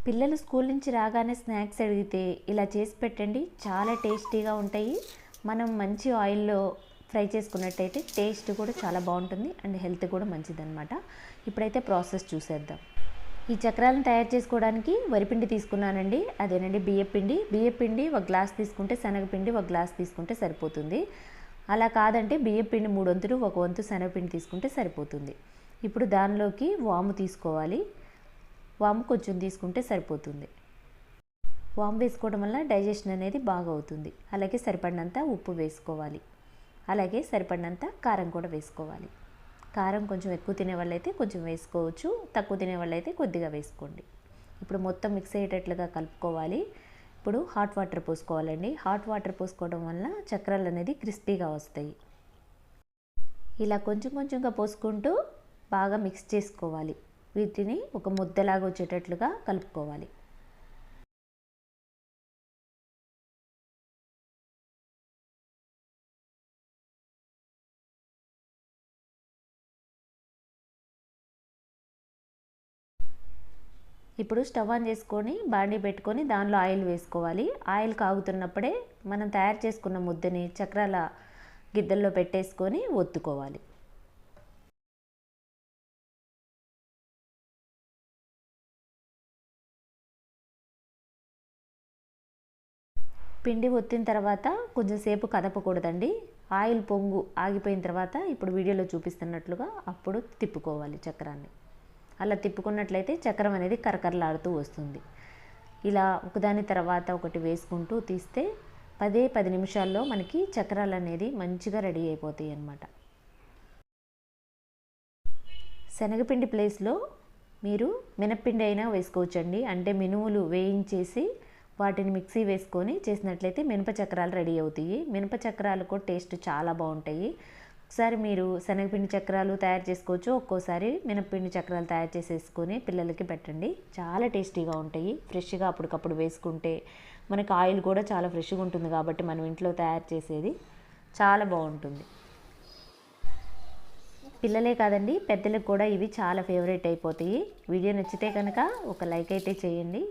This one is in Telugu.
పిల్లలు స్కూల్ నుంచి రాగానే స్నాక్స్ అడిగితే ఇలా చేసి పెట్టండి, చాలా టేస్టీగా ఉంటాయి. మనం మంచి ఆయిల్లో ఫ్రై చేసుకున్నట్టయితే టేస్ట్ కూడా చాలా బాగుంటుంది అండ్ హెల్త్ కూడా మంచిదన్నమాట. ఇప్పుడైతే ప్రాసెస్ చూసేద్దాం. ఈ చక్రాలను తయారు చేసుకోవడానికి వరిపిండి తీసుకున్నానండి, అదేనండి బియ్యపిండి. బియ్యపిండి ఒక గ్లాస్ తీసుకుంటే శనగపిండి ఒక గ్లాస్ తీసుకుంటే సరిపోతుంది. అలా కాదంటే బియ్యపిండి 3 వంతులు 1 వంతు శనగపిండి తీసుకుంటే సరిపోతుంది. ఇప్పుడు దానిలోకి వాము తీసుకోవాలి. వాము కొంచెం తీసుకుంటే సరిపోతుంది. వాము వేసుకోవడం వల్ల డైజెషన్ అనేది బాగా అవుతుంది. అలాగే సరిపడినంత ఉప్పు వేసుకోవాలి. అలాగే సరిపడినంత కారం కూడా వేసుకోవాలి. కారం కొంచెం ఎక్కువ తినే వాళ్ళైతే కొంచెం వేసుకోవచ్చు, తక్కువ తినే వాళ్ళైతే కొద్దిగా వేసుకోండి. ఇప్పుడు మొత్తం మిక్స్ అయ్యేటట్లుగా కలుపుకోవాలి. ఇప్పుడు హాట్ వాటర్ పోసుకోవాలండి. హాట్ వాటర్ పోసుకోవడం వల్ల చక్రాలు అనేది క్రిస్పీగా వస్తాయి. ఇలా కొంచెం కొంచెంగా పోసుకుంటూ బాగా మిక్స్ చేసుకోవాలి. వీటిని ఒక ముద్దలాగా వచ్చేటట్లుగా కలుపుకోవాలి. ఇప్పుడు స్టవ్ ఆన్ చేసుకొని బాండీ పెట్టుకొని దానిలో ఆయిల్ వేసుకోవాలి. ఆయిల్ కాగుతున్నప్పుడే మనం తయారు చేసుకున్న ముద్దని చక్రాల గిద్దల్లో పెట్టేసుకొని ఒత్తుకోవాలి. పిండి ఒత్తిన తర్వాత కొంచెం సేపు కదపకూడదండి. ఆయిల్ పొంగు ఆగిపోయిన తర్వాత ఇప్పుడు వీడియోలో చూపిస్తున్నట్లుగా అప్పుడు తిప్పుకోవాలి చక్రాన్ని. అలా తిప్పుకున్నట్లయితే చక్రం అనేది కరకరలాడుతూ వస్తుంది. ఇలా ఒకదాని తర్వాత ఒకటి వేసుకుంటూ తీస్తే 10 నిమిషాల్లో మనకి చక్రాలు అనేది మంచిగా రెడీ అయిపోతాయి అన్నమాట. శనగపిండి ప్లేస్లో మీరు మినప్పిండి అయినా వేసుకోవచ్చండి. అంటే మినుములు వేయించేసి వాటిని మిక్సీ వేసుకొని చేసినట్లయితే మినప చక్రాలు రెడీ అవుతాయి. మినప చక్రాలు కూడా టేస్ట్ చాలా బాగుంటాయి. ఒకసారి మీరు శనగపిండి చక్రాలు తయారు చేసుకోవచ్చు, ఒక్కోసారి మినప్పిండి చక్రాలు తయారు చేసేసుకొని పిల్లలకి పెట్టండి. చాలా టేస్టీగా ఉంటాయి. ఫ్రెష్గా అప్పటికప్పుడు వేసుకుంటే మనకి ఆయిల్ కూడా చాలా ఫ్రెష్గా ఉంటుంది కాబట్టి మనం ఇంట్లో తయారు చేసేది చాలా బాగుంటుంది. పిల్లలే కాదండి, పెద్దలకు కూడా ఇవి చాలా ఫేవరెట్ అయిపోతాయి. వీడియో నచ్చితే కనుక ఒక లైక్ అయితే చేయండి.